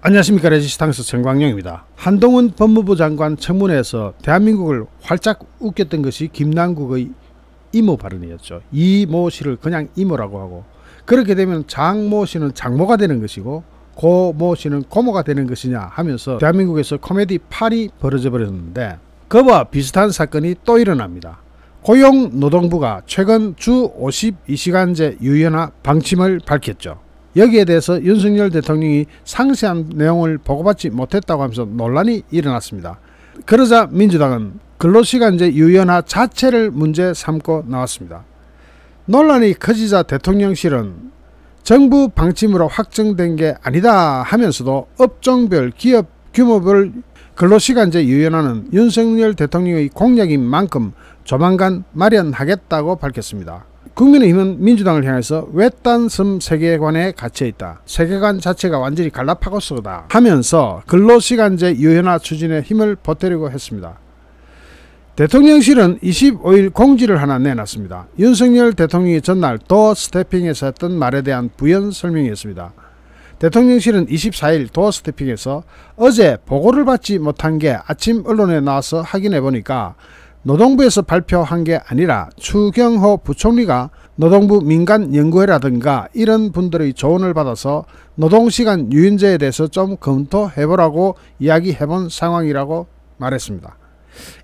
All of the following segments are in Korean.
안녕하십니까. 레지스탕스 정광영입니다. 한동훈 법무부 장관 청문회에서 대한민국을 활짝 웃겼던 것이 김남국의 이모 발언이었죠. 이모 씨를 그냥 이모라고 하고, 그렇게 되면 장모 씨는 장모가 되는 것이고 고모 씨는 고모가 되는 것이냐 하면서 대한민국에서 코미디 판이 벌어져 버렸는데, 그와 비슷한 사건이 또 일어납니다. 고용노동부가 최근 주 52시간제 유연화 방침을 밝혔죠. 여기에 대해서 윤석열 대통령이 상세한 내용을 보고받지 못했다고 하면서 논란이 일어났습니다. 그러자 민주당은 근로시간제 유연화 자체를 문제 삼고 나왔습니다. 논란이 커지자 대통령실은 정부 방침으로 확정된 게 아니다 하면서도 업종별, 기업 규모별 근로시간제 유연화는 윤석열 대통령의 공약인 만큼 조만간 마련하겠다고 밝혔습니다. 국민의힘은 민주당을 향해서 외딴 섬 세계관에 갇혀있다, 세계관 자체가 완전히 갈라파고스다 하면서 근로시간제 유연화 추진에 힘을 보태려고 했습니다. 대통령실은 25일 공지를 하나 내놨습니다. 윤석열 대통령이 전날 도어 스태핑에서 했던 말에 대한 부연 설명이었습니다. 대통령실은 24일 도어 스태핑에서 어제 보고를 받지 못한 게 아침 언론에 나와서 확인해 보니까 노동부에서 발표한 게 아니라 추경호 부총리가 노동부 민간연구회라든가 이런 분들의 조언을 받아서 노동시간 유연제에 대해서 좀 검토해보라고 이야기해본 상황이라고 말했습니다.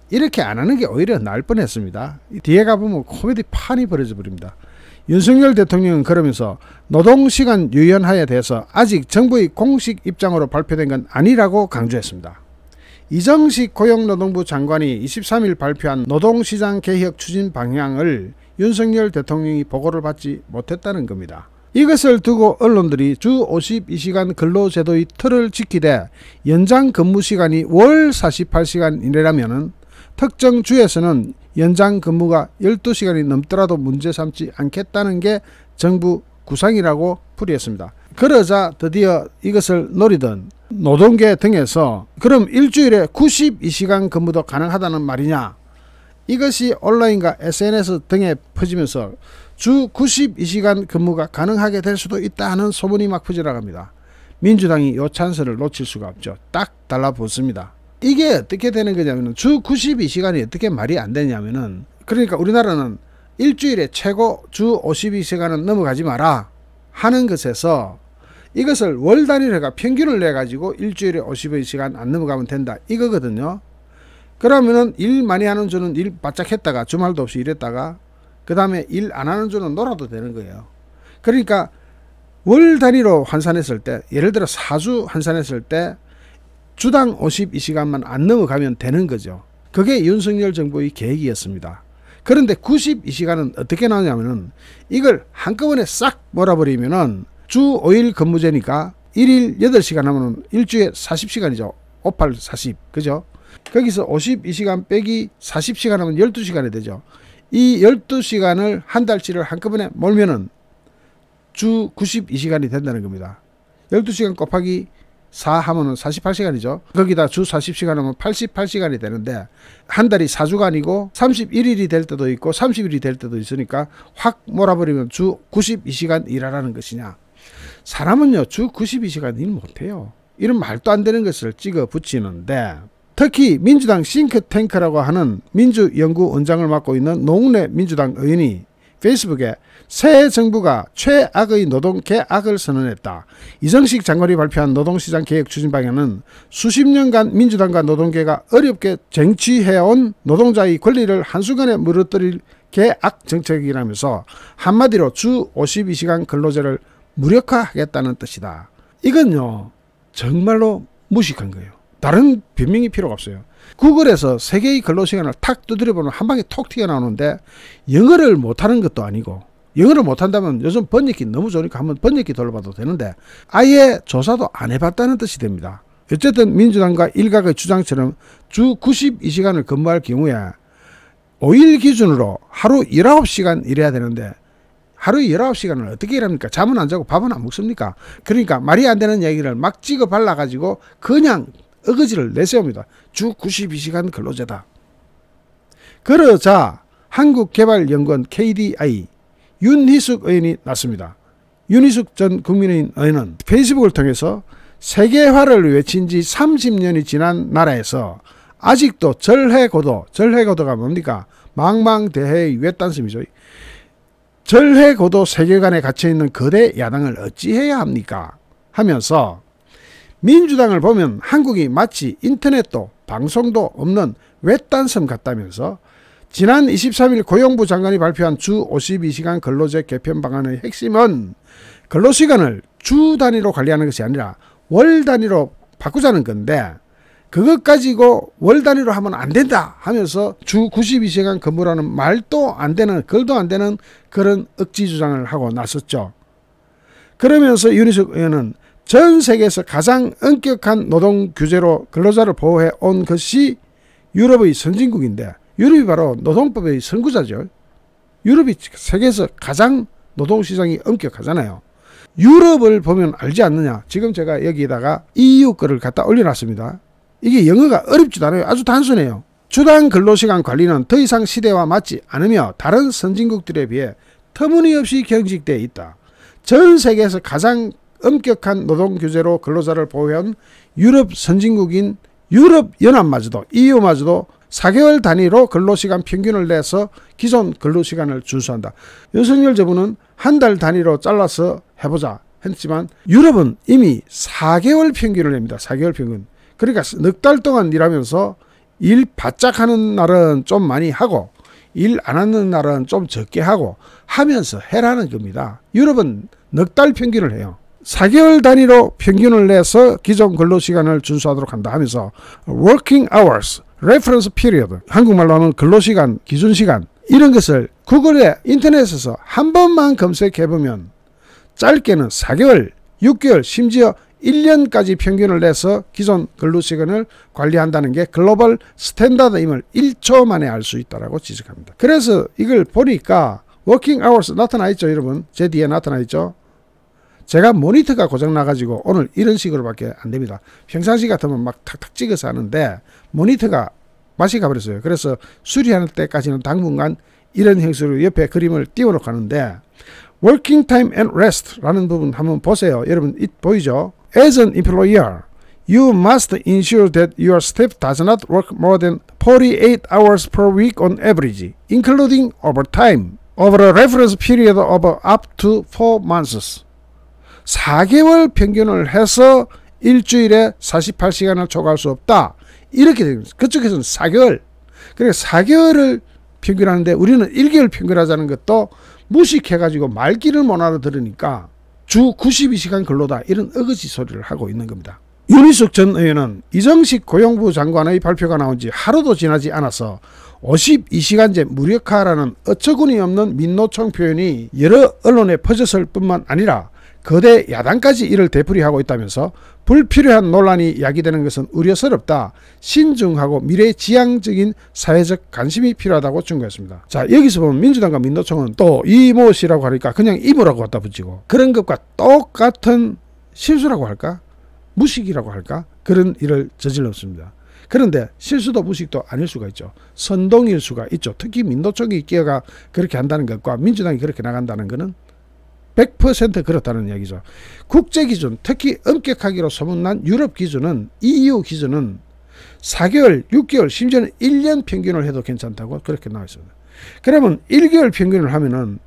이렇게 안 하는 게 오히려 나을 뻔했습니다. 뒤에 가보면 코미디 판이 벌어져 버립니다. 윤석열 대통령은 그러면서 노동시간 유연화에 대해서 아직 정부의 공식 입장으로 발표된 건 아니라고 강조했습니다. 이정식 고용노동부 장관이 23일 발표한 노동시장 개혁 추진 방향을 윤석열 대통령이 보고를 받지 못했다는 겁니다. 이것을 두고 언론들이 주 52시간 근로제도의 틀을 지키되 연장 근무시간이 월 48시간 이내라면 특정 주에서는 연장 근무가 12시간이 넘더라도 문제 삼지 않겠다는 게 정부 구상이라고 풀이했습니다. 그러자 드디어 이것을 노리던 노동계 등에서 그럼 일주일에 92시간 근무도 가능하다는 말이냐, 이것이 온라인과 SNS 등에 퍼지면서 주 92시간 근무가 가능하게 될 수도 있다는 소문이 막 퍼져나갑니다. 민주당이 이 찬스를 놓칠 수가 없죠. 딱 달라붙습니다. 이게 어떻게 되는 거냐면, 주 92시간이 어떻게 말이 안 되냐면은, 그러니까 우리나라는 일주일에 최고 주 52시간은 넘어가지 마라 하는 것에서 이것을 월 단위로 해가 평균을 내 가지고 일주일에 52시간 안 넘어가면 된다 이거거든요. 그러면은 일 많이 하는 주는 일 바짝 했다가 주말도 없이 일했다가 그 다음에 일 안 하는 주는 놀아도 되는 거예요. 그러니까 월 단위로 환산했을 때, 예를 들어 4주 환산했을 때 주당 52시간만 안 넘어가면 되는 거죠. 그게 윤석열 정부의 계획이었습니다. 그런데 92시간은 어떻게 나오냐면은 이걸 한꺼번에 싹 몰아버리면은 주 5일 근무제니까 1일 8시간 하면 일주일에 40시간이죠. 58, 40. 그죠? 거기서 52시간 빼기 40시간 하면 12시간이 되죠. 이 12시간을 한 달치를 한꺼번에 몰면은 주 92시간이 된다는 겁니다. 12시간 곱하기 4 하면은 48시간이죠. 거기다 주 40시간 하면 88시간이 되는데, 한 달이 4주간이고 31일이 될 때도 있고 30일이 될 때도 있으니까 확 몰아버리면 주 92시간 일하라는 것이냐. 사람은요 주 92시간 일 못해요. 이런 말도 안 되는 것을 찍어 붙이는데, 특히 민주당 싱크탱크라고 하는 민주연구원장을 맡고 있는 노웅래 민주당 의원이 페이스북에 새 정부가 최악의 노동 개악을 선언했다. 이정식 장관이 발표한 노동시장 개혁 추진 방향은 수십 년간 민주당과 노동계가 어렵게 쟁취해온 노동자의 권리를 한순간에 무너뜨릴 개악 정책이라면서 한마디로 주 52시간 근로제를 무력화하겠다는 뜻이다. 이건요 정말로 무식한 거예요. 다른 변명이 필요가 없어요. 구글에서 세계의 근로시간을 탁 두드려보면 한 방에 톡 튀어나오는데, 영어를 못하는 것도 아니고, 영어를 못한다면 요즘 번역기 너무 좋으니까 한번 번역기 돌려봐도 되는데 아예 조사도 안 해봤다는 뜻이 됩니다. 어쨌든 민주당과 일각의 주장처럼 주 92시간을 근무할 경우에 5일 기준으로 하루 19시간 일해야 되는데, 하루 19시간을 어떻게 일합니까? 잠은 안 자고 밥은 안 먹습니까? 그러니까 말이 안 되는 얘기를 막 찍어 발라가지고 그냥 어거지를 내세웁니다. 주 92시간 근로제다. 그러자 한국개발연구원 KDI 윤희숙 의원이 났습니다. 윤희숙 전 국민의힘 의원은 페이스북을 통해서 세계화를 외친 지 30년이 지난 나라에서 아직도 절해고도가 뭡니까? 망망대해의 외딴섬이죠. 절해고도 세계관에 갇혀있는 거대 야당을 어찌해야 합니까? 하면서 민주당을 보면 한국이 마치 인터넷도 방송도 없는 외딴섬 같다면서 지난 23일 고용부 장관이 발표한 주 52시간 근로제 개편 방안의 핵심은 근로시간을 주 단위로 관리하는 것이 아니라 월 단위로 바꾸자는 건데 그것 가지고 월 단위로 하면 안 된다 하면서 주 92시간 근무라는 말도 안 되는 글도 안 되는 그런 억지 주장을 하고 나섰죠. 그러면서 윤희숙 의원은 전 세계에서 가장 엄격한 노동 규제로 근로자를 보호해 온 것이 유럽의 선진국인데 유럽이 바로 노동법의 선구자죠. 유럽이 세계에서 가장 노동시장이 엄격하잖아요. 유럽을 보면 알지 않느냐. 지금 제가 여기다가 EU 거를 갖다 올려놨습니다. 이게 영어가 어렵지도 않아요. 아주 단순해요. 주당 근로시간 관리는 더 이상 시대와 맞지 않으며 다른 선진국들에 비해 터무니없이 경직되어 있다. 전 세계에서 가장 엄격한 노동 규제로 근로자를 보호한 유럽 선진국인 유럽연합마저도 EU마저도 4개월 단위로 근로시간 평균을 내서 기존 근로시간을 준수한다. 윤석열 정부는 한 달 단위로 잘라서 해보자 했지만 유럽은 이미 4개월 평균을 냅니다. 4개월 평균. 그러니까 넉 달 동안 일하면서 일 바짝 하는 날은 좀 많이 하고 일 안 하는 날은 좀 적게 하고 하면서 해라는 겁니다. 유럽은 넉 달 평균을 해요. 4개월 단위로 평균을 내서 기존 근로시간을 준수하도록 한다 하면서 working hours, reference period, 한국말로 하면 근로시간, 기준시간 이런 것을 구글에 인터넷에서 한 번만 검색해보면 짧게는 4개월, 6개월, 심지어 1년까지 평균을 내서 기존 근로시간을 관리한다는 게 글로벌 스탠다드임을 1초 만에 알 수 있다고 지적합니다. 그래서 이걸 보니까 working hours 나타나 있죠, 여러분. 제 뒤에 나타나 있죠. 제가 모니터가 고장 나가지고 오늘 이런 식으로밖에 안 됩니다. 평상시 같으면 막 탁탁 찍어서 하는데 모니터가 맛이 가버렸어요. 그래서 수리하는 때까지는 당분간 이런 형식으로 옆에 그림을 띄워놓고 하는데 working time and rest라는 부분 한번 보세요. 여러분 보이죠? As an employer, you must ensure that your staff does not work more than 48 hours per week on average, including overtime, over a reference period of up to 4 months. 4개월 평균을 해서 일주일에 48시간을 초과할 수 없다. 이렇게 됩니다. 그쪽에서는 4개월. 그러니까 4개월을 평균하는데 우리는 1개월 평균하자는 것도 무식해가지고 말귀를 못 알아들으니까 주 92시간 근로다. 이런 어거지 소리를 하고 있는 겁니다. 윤희숙 전 의원은 이정식 고용부 장관의 발표가 나온 지 하루도 지나지 않아서 52시간제 무력화라는 어처구니 없는 민노총 표현이 여러 언론에 퍼졌을 뿐만 아니라 거대 야당까지 이를 되풀이하고 있다면서 불필요한 논란이 야기되는 것은 우려스럽다. 신중하고 미래지향적인 사회적 관심이 필요하다고 충고했습니다. 자, 여기서 보면 민주당과 민노총은 또 이모씨라고 하니까 그냥 이모라고 갖다 붙이고 그런 것과 똑같은 실수라고 할까? 무식이라고 할까? 그런 일을 저질렀습니다. 그런데 실수도 무식도 아닐 수가 있죠. 선동일 수가 있죠. 특히 민노총이 끼어가 그렇게 한다는 것과 민주당이 그렇게 나간다는 것은 100% 그렇다는 이야기죠. 국제기준, 특히 엄격하기로 소문난 유럽 기준은 EU 기준은 4개월, 6개월, 심지어는 1년 평균을 해도 괜찮다고 그렇게 나와 있습니다. 그러면 1개월 평균을 하면은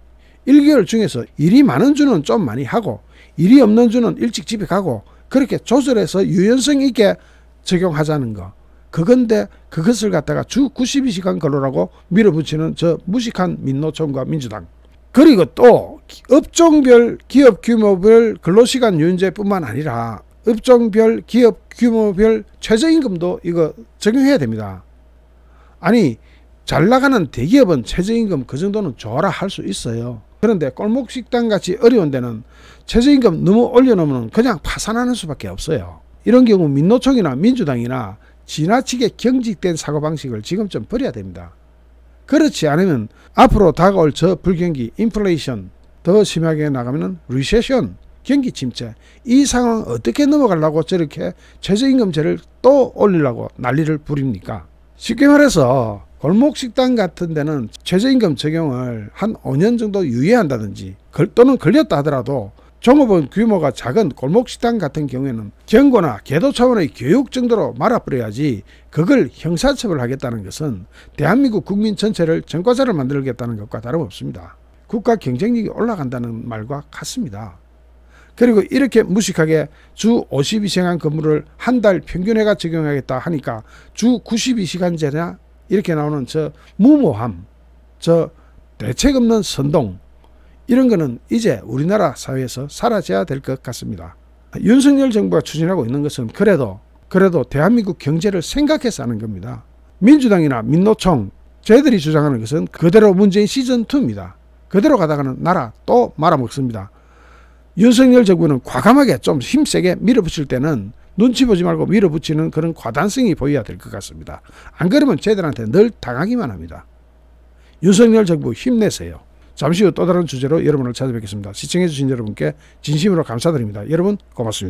1개월 중에서 일이 많은 주는 좀 많이 하고 일이 없는 주는 일찍 집에 가고 그렇게 조절해서 유연성 있게 적용하자는 거. 그건데 그것을 갖다가 주 92시간 근로라고 밀어붙이는 저 무식한 민노총과 민주당. 그리고 또 업종별 기업 규모별 근로시간 유연제뿐만 아니라 업종별 기업 규모별 최저임금도 이거 적용해야 됩니다. 아니 잘 나가는 대기업은 최저임금 그 정도는 줘라 할 수 있어요. 그런데 골목식당 같이 어려운 데는 최저임금 너무 올려놓으면 그냥 파산하는 수밖에 없어요. 이런 경우 민노총이나 민주당이나 지나치게 경직된 사고방식을 지금쯤 버려야 됩니다. 그렇지 않으면 앞으로 다가올 저 불경기, 인플레이션 더 심하게 나가면 리세션, 경기 침체 이 상황 어떻게 넘어가려고 저렇게 최저임금제를 또 올리려고 난리를 부립니까? 쉽게 말해서 골목식당 같은 데는 최저임금 적용을 한 5년 정도 유예한다든지 또는 걸렸다 하더라도 종업원 규모가 작은 골목식당 같은 경우에는 경고나 계도 차원의 교육 정도로 말아버려야지 그걸 형사처벌하겠다는 것은 대한민국 국민 전체를 전과자를 만들겠다는 것과 다름없습니다. 국가 경쟁력이 올라간다는 말과 같습니다. 그리고 이렇게 무식하게 주 52시간 근무를 한 달 평균회가 적용하겠다 하니까 주 92시간제냐 이렇게 나오는 저 무모함, 저 대책 없는 선동, 이런 거는 이제 우리나라 사회에서 사라져야 될 것 같습니다. 윤석열 정부가 추진하고 있는 것은 그래도 대한민국 경제를 생각해서 하는 겁니다. 민주당이나 민노총 저희들이 주장하는 것은 그대로 문재인 시즌2입니다. 그대로 가다가는 나라 또 말아먹습니다. 윤석열 정부는 과감하게 좀 힘세게 밀어붙일 때는 눈치 보지 말고 밀어붙이는 그런 과단성이 보여야 될 것 같습니다. 안 그러면 쟤들한테 늘 당하기만 합니다. 윤석열 정부 힘내세요. 잠시 후 또 다른 주제로 여러분을 찾아뵙겠습니다. 시청해주신 여러분께 진심으로 감사드립니다. 여러분 고맙습니다.